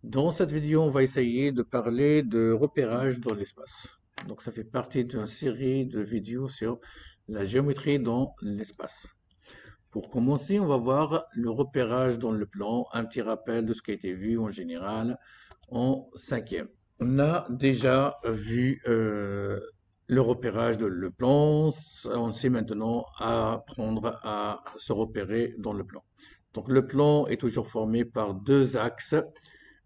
Dans cette vidéo, on va essayer de parler de repérage dans l'espace. Donc, ça fait partie d'une série de vidéos sur la géométrie dans l'espace. Pour commencer, on va voir le repérage dans le plan, un petit rappel de ce qui a été vu en général en cinquième. On a déjà vu le repérage de le plan. On sait maintenant apprendre à se repérer dans le plan. Donc, le plan est toujours formé par deux axes.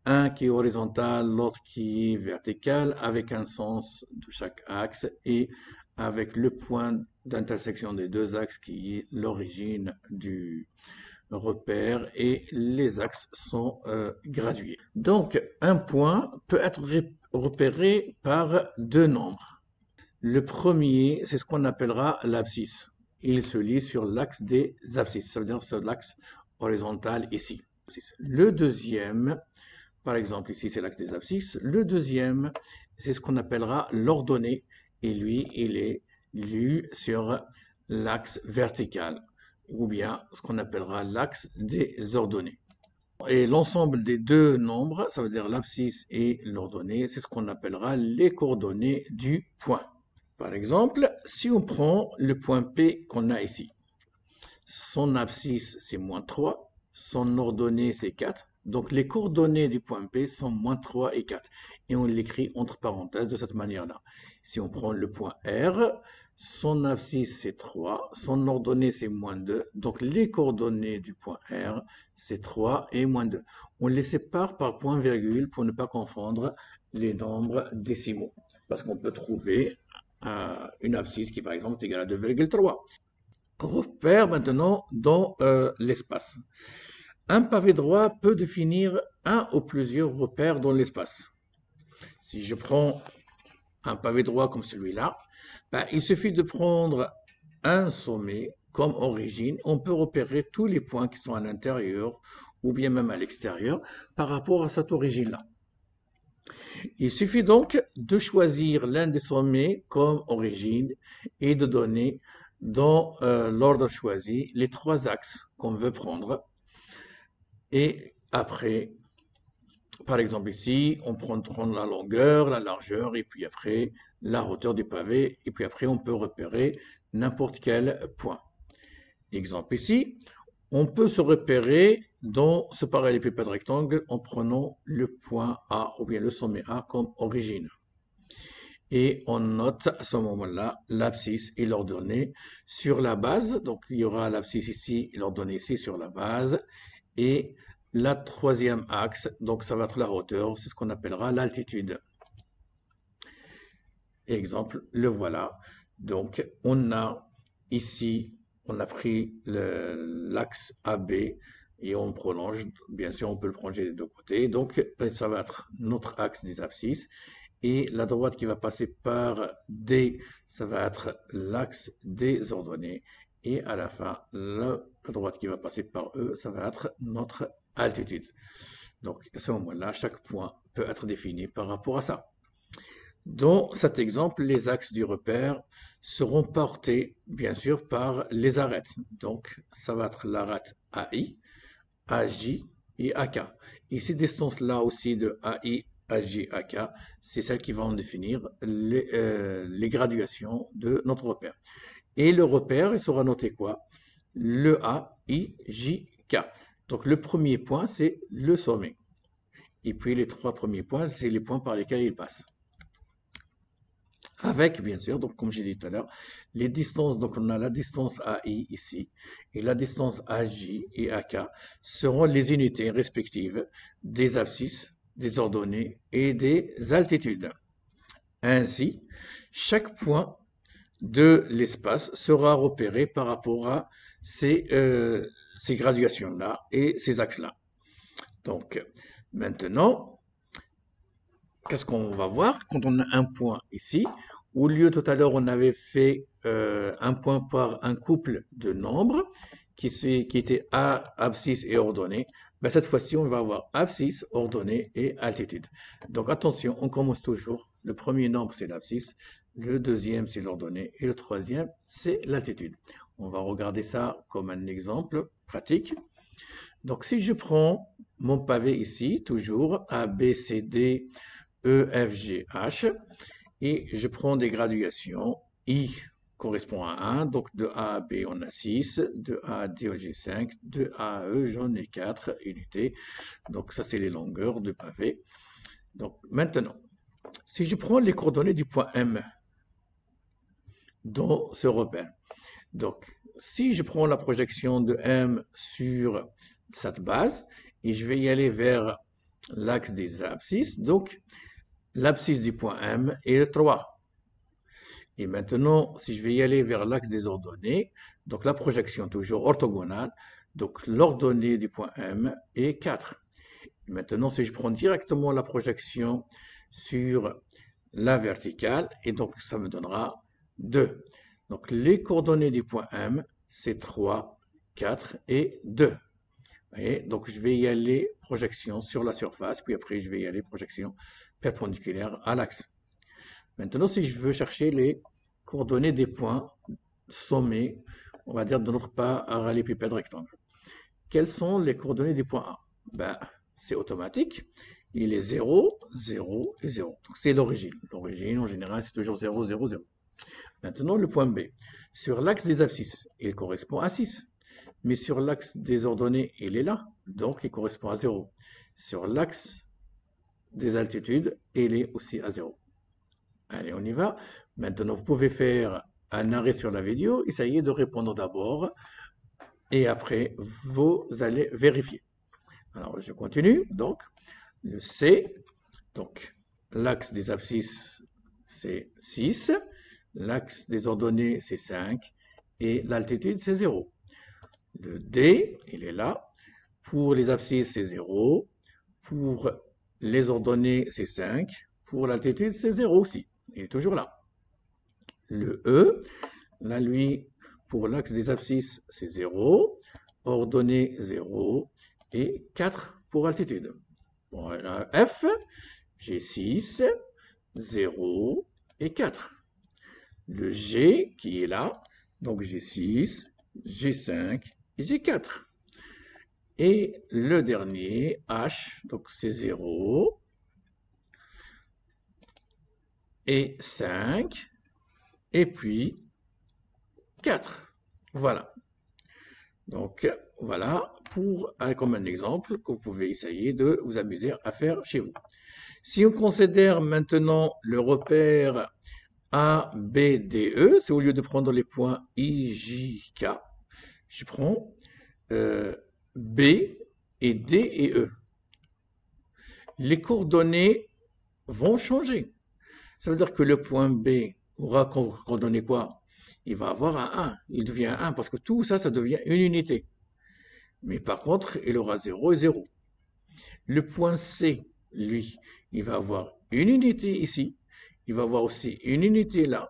Un qui est horizontal, l'autre qui est vertical, avec un sens de chaque axe et avec le point d'intersection des deux axes qui est l'origine du repère et les axes sont gradués. Donc, un point peut être repéré par deux nombres. Le premier, c'est ce qu'on appellera l'abscisse. Il se lie sur l'axe des abscisses, ça veut dire sur l'axe horizontal ici. Le deuxième, par exemple, ici, c'est l'axe des abscisses. Le deuxième, c'est ce qu'on appellera l'ordonnée. Et lui, il est lu sur l'axe vertical, ou bien ce qu'on appellera l'axe des ordonnées. Et l'ensemble des deux nombres, ça veut dire l'abscisse et l'ordonnée, c'est ce qu'on appellera les coordonnées du point. Par exemple, si on prend le point P qu'on a ici, son abscisse, c'est -3, son ordonnée, c'est 4. Donc, les coordonnées du point P sont -3 et 4. Et on l'écrit entre parenthèses de cette manière-là. Si on prend le point R, son abscisse, c'est 3. Son ordonnée, c'est -2. Donc, les coordonnées du point R, c'est 3 et -2. On les sépare par point-virgule pour ne pas confondre les nombres décimaux. Parce qu'on peut trouver une abscisse qui, par exemple, est égale à 2,3. Repère maintenant dans l'espace. Un pavé droit peut définir un ou plusieurs repères dans l'espace. Si je prends un pavé droit comme celui-là, il suffit de prendre un sommet comme origine. On peut repérer tous les points qui sont à l'intérieur ou bien même à l'extérieur par rapport à cette origine-là. Il suffit donc de choisir l'un des sommets comme origine et de donner dans l'ordre choisi les trois axes qu'on veut prendre. Et après, par exemple ici, on prend la longueur, la largeur, et puis après la hauteur du pavé, et puis après on peut repérer n'importe quel point. Exemple ici, on peut se repérer dans ce parallélépipède rectangle en prenant le point A ou bien le sommet A comme origine. Et on note à ce moment-là l'abscisse et l'ordonnée sur la base. Donc il y aura l'abscisse ici et l'ordonnée ici sur la base. Et la troisième axe, donc ça va être la hauteur, c'est ce qu'on appellera l'altitude. Exemple, le voilà. Donc on a ici, on a pris l'axe AB et on prolonge, bien sûr on peut le prolonger des deux côtés. Donc ça va être notre axe des abscisses. Et la droite qui va passer par D, ça va être l'axe des ordonnées. Et à la fin, la droite qui va passer par E, ça va être notre altitude. Donc à ce moment-là, chaque point peut être défini par rapport à ça. Dans cet exemple, les axes du repère seront portés, bien sûr, par les arêtes. Donc ça va être l'arête AI, AJ et AK. Et ces distances-là aussi de AI, AJ, AK, c'est celles qui vont définir les graduations de notre repère. Et le repère, il sera noté quoi? Le A, I, J, K. Donc le premier point, c'est le sommet. Et puis les trois premiers points, c'est les points par lesquels il passe. Avec, bien sûr, donc comme j'ai dit tout à l'heure, les distances, donc on a la distance AI ici, et la distance AJ et AK seront les unités respectives des abscisses, des ordonnées et des altitudes. Ainsi, chaque point de l'espace sera repéré par rapport à ces graduations-là et ces axes-là. Donc, maintenant, qu'est-ce qu'on va voir quand on a un point ici? Au lieu tout à l'heure, on avait fait un point par un couple de nombres qui était A, abscisse et ordonnée. Cette fois-ci, on va avoir abscisse, ordonnée et altitude. Donc attention, on commence toujours. Le premier nombre, c'est l'abscisse. Le deuxième, c'est l'ordonnée. Et le troisième, c'est l'altitude. On va regarder ça comme un exemple pratique. Donc, si je prends mon pavé ici, toujours A, B, C, D, E, F, G, H, et je prends des graduations, I correspond à 1, donc de A à B on a 6, de A à D j'ai 5, de A à E j'en ai 4 unités, donc ça c'est les longueurs de pavé. Donc maintenant, si je prends les coordonnées du point M dans ce repère, donc si je prends la projection de M sur cette base, et je vais y aller vers l'axe des abscisses, donc l'abscisse du point M est 3. Et maintenant, si je vais y aller vers l'axe des ordonnées, donc la projection toujours orthogonale, donc l'ordonnée du point M est 4. Et maintenant, si je prends directement la projection sur la verticale, et donc ça me donnera 2. Donc les coordonnées du point M, c'est 3, 4 et 2. Et donc je vais y aller projection sur la surface, puis après je vais y aller projection perpendiculaire à l'axe. Maintenant, si je veux chercher les coordonnées des points sommés, on va dire de notre parallélépipède rectangle. Quelles sont les coordonnées du point A? Ben, c'est automatique. Il est 0, 0 et 0. Donc c'est l'origine. L'origine, en général, c'est toujours 0, 0, 0. Maintenant, le point B. Sur l'axe des abscisses, il correspond à 6. Mais sur l'axe des ordonnées, il est là. Donc, il correspond à 0. Sur l'axe des altitudes, il est aussi à 0. Allez, on y va. Maintenant, vous pouvez faire un arrêt sur la vidéo, essayez de répondre d'abord et après, vous allez vérifier. Alors, je continue. Donc, le C, donc l'axe des abscisses, c'est 6, l'axe des ordonnées, c'est 5 et l'altitude, c'est 0. Le D, il est là. Pour les abscisses, c'est 0. Pour les ordonnées, c'est 5. Pour l'altitude, c'est 0 aussi. Il est toujours là. Le E, là, lui, pour l'axe des abscisses, c'est 0. Ordonnée 0. Et 4 pour altitude. Bon, là, F, j'ai 6, 0 et 4. Le G, qui est là, donc j'ai 6, j'ai 5 et j'ai 4. Et le dernier, H, donc c'est 0 et 5 et puis 4. Voilà. Donc voilà, comme un exemple que vous pouvez essayer de vous amuser à faire chez vous. Si on considère maintenant le repère A, B, D, E, c'est au lieu de prendre les points I, J, K, je prends B et D et E. Les coordonnées vont changer. Ça veut dire que le point B aura coordonné quoi? Il va avoir un 1. Il devient 1 parce que tout ça, ça devient une unité. Mais par contre, il aura 0 et 0. Le point C, lui, il va avoir une unité ici. Il va avoir aussi une unité là.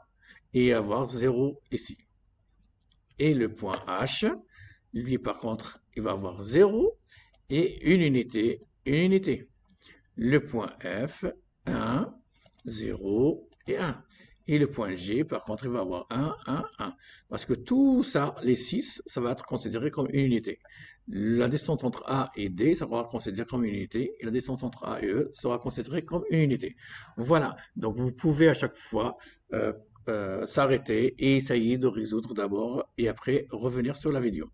Et avoir 0 ici. Et le point H, lui, par contre, il va avoir 0 et une unité, une unité. Le point F, 1, 0 et 1. Et le point G, par contre, il va avoir 1, 1, 1. Parce que tout ça, les 6, ça va être considéré comme une unité. La distance entre A et D sera considérée comme une unité. Et la distance entre A et E sera considérée comme une unité. Voilà. Donc, vous pouvez à chaque fois s'arrêter et essayer de résoudre d'abord et après revenir sur la vidéo.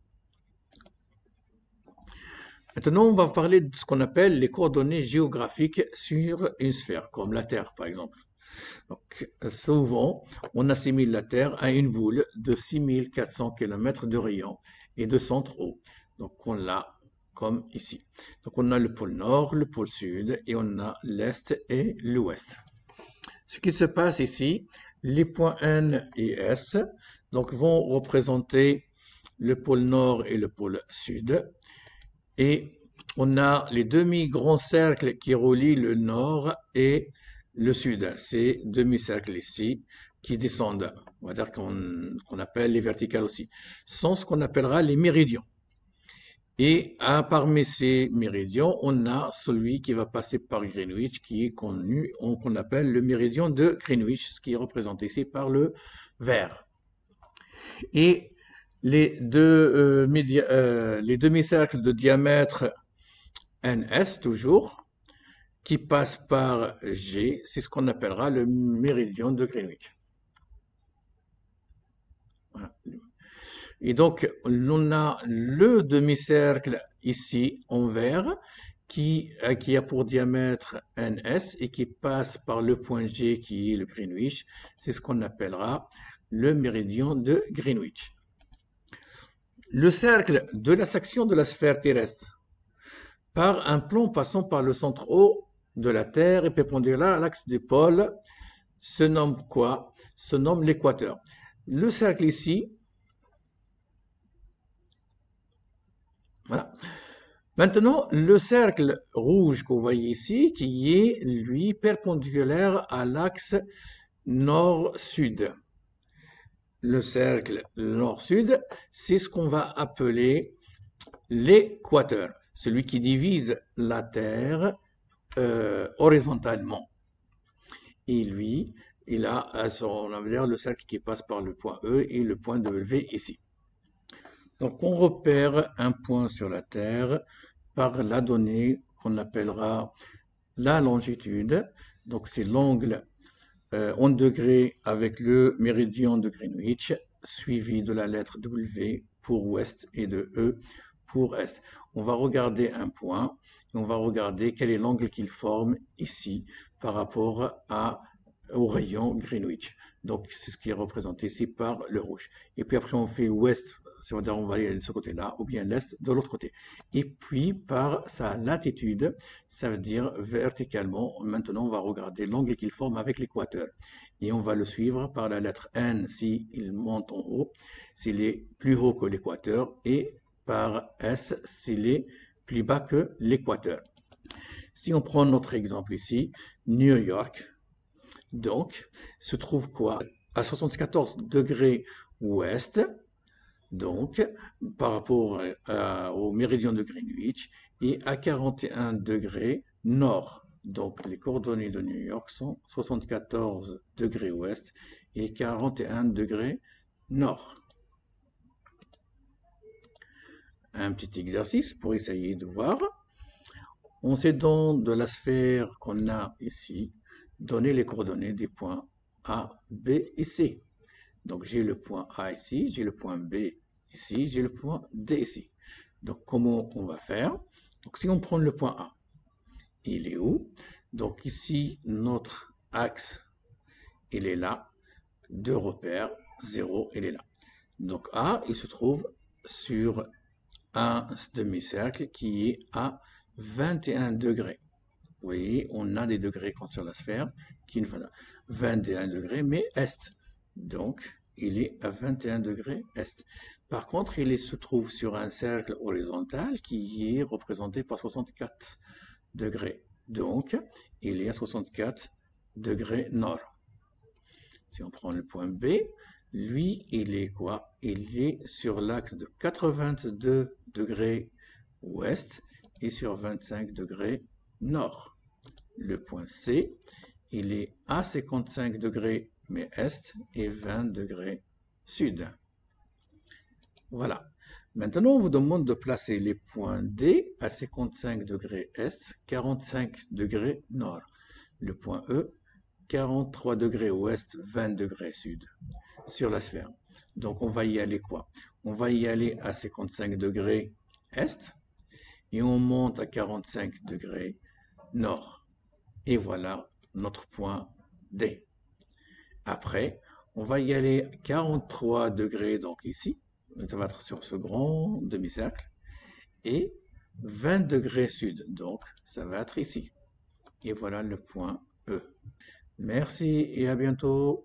Maintenant, on va parler de ce qu'on appelle les coordonnées géographiques sur une sphère, comme la Terre par exemple. Donc, souvent, on assimile la Terre à une boule de 6400 km de rayon et de centre haut. Donc, on l'a comme ici. Donc, on a le pôle nord, le pôle sud et on a l'est et l'ouest. Ce qui se passe ici, les points N et S donc, vont représenter le pôle nord et le pôle sud. Et on a les demi-grands cercles qui relient le nord et le sud. Ces demi-cercles ici qui descendent, on va dire qu'on appelle les verticales aussi, sont ce qu'on appellera les méridians. Et parmi ces méridians, on a celui qui va passer par Greenwich, qui est connu, qu'on appelle le méridien de Greenwich, qui est représenté ici par le vert. Et les demi-cercles de diamètre NS toujours, qui passent par G, c'est ce qu'on appellera le méridien de Greenwich. Voilà. Et donc, on a le demi-cercle ici en vert qui a pour diamètre NS et qui passe par le point G qui est le Greenwich. C'est ce qu'on appellera le méridien de Greenwich. Le cercle de la section de la sphère terrestre par un plan passant par le centre haut de la Terre et perpendiculaire à l'axe du pôle se nomme quoi? Se nomme l'équateur. Le cercle ici, voilà. Maintenant, le cercle rouge que vous voyez ici, qui est, lui, perpendiculaire à l'axe nord-sud. Le cercle nord-sud, c'est ce qu'on va appeler l'équateur, celui qui divise la Terre horizontalement. Et lui, il a on va dire le cercle qui passe par le point E et le point W ici. Donc, on repère un point sur la Terre par la donnée qu'on appellera la longitude. Donc, c'est l'angle en degrés avec le méridien de Greenwich, suivi de la lettre W pour ouest et de E pour est. On va regarder un point et on va regarder quel est l'angle qu'il forme ici par rapport au rayon Greenwich. Donc, c'est ce qui est représenté ici par le rouge. Et puis après, on fait ouest, c'est-à-dire on va aller de ce côté-là, ou bien l'est de l'autre côté. Et puis, par sa latitude, ça veut dire verticalement, maintenant, on va regarder l'angle qu'il forme avec l'équateur. Et on va le suivre par la lettre N s'il monte en haut, s'il est plus haut que l'équateur, et par S s'il est plus bas que l'équateur. Si on prend notre exemple ici, New York, donc, se trouve quoi? À 74 degrés ouest, donc, par rapport au méridien de Greenwich, et à 41 degrés nord. Donc, les coordonnées de New York sont 74 degrés ouest et 41 degrés nord. Un petit exercice pour essayer de voir. On s'aidant de la sphère qu'on a ici, donner les coordonnées des points A, B et C. Donc j'ai le point A ici, j'ai le point B ici, j'ai le point D ici. Donc comment on va faire? Donc si on prend le point A, il est où? Donc ici, notre axe, il est là. Deux repères, 0, il est là. Donc A, il se trouve sur un demi-cercle qui est à 21 degrés. Vous voyez, on a des degrés sur la sphère qui nous font 21 degrés, mais est. Donc, il est à 21 degrés est. Par contre, il se trouve sur un cercle horizontal qui est représenté par 64 degrés. Donc, il est à 64 degrés nord. Si on prend le point B, lui, il est quoi? Il est sur l'axe de 82 degrés ouest et sur 25 degrés nord. Le point C, il est à 55 degrés mais est et 20 degrés sud. Voilà. Maintenant, on vous demande de placer les points D à 55 degrés est, 45 degrés nord. Le point E, 43 degrés ouest, 20 degrés sud sur la sphère. Donc, on va y aller quoi? On va y aller à 55 degrés est et on monte à 45 degrés nord. Et voilà notre point D. Après, on va y aller 43 degrés, donc ici, ça va être sur ce grand demi-cercle, et 20 degrés sud, donc ça va être ici. Et voilà le point E. Merci et à bientôt.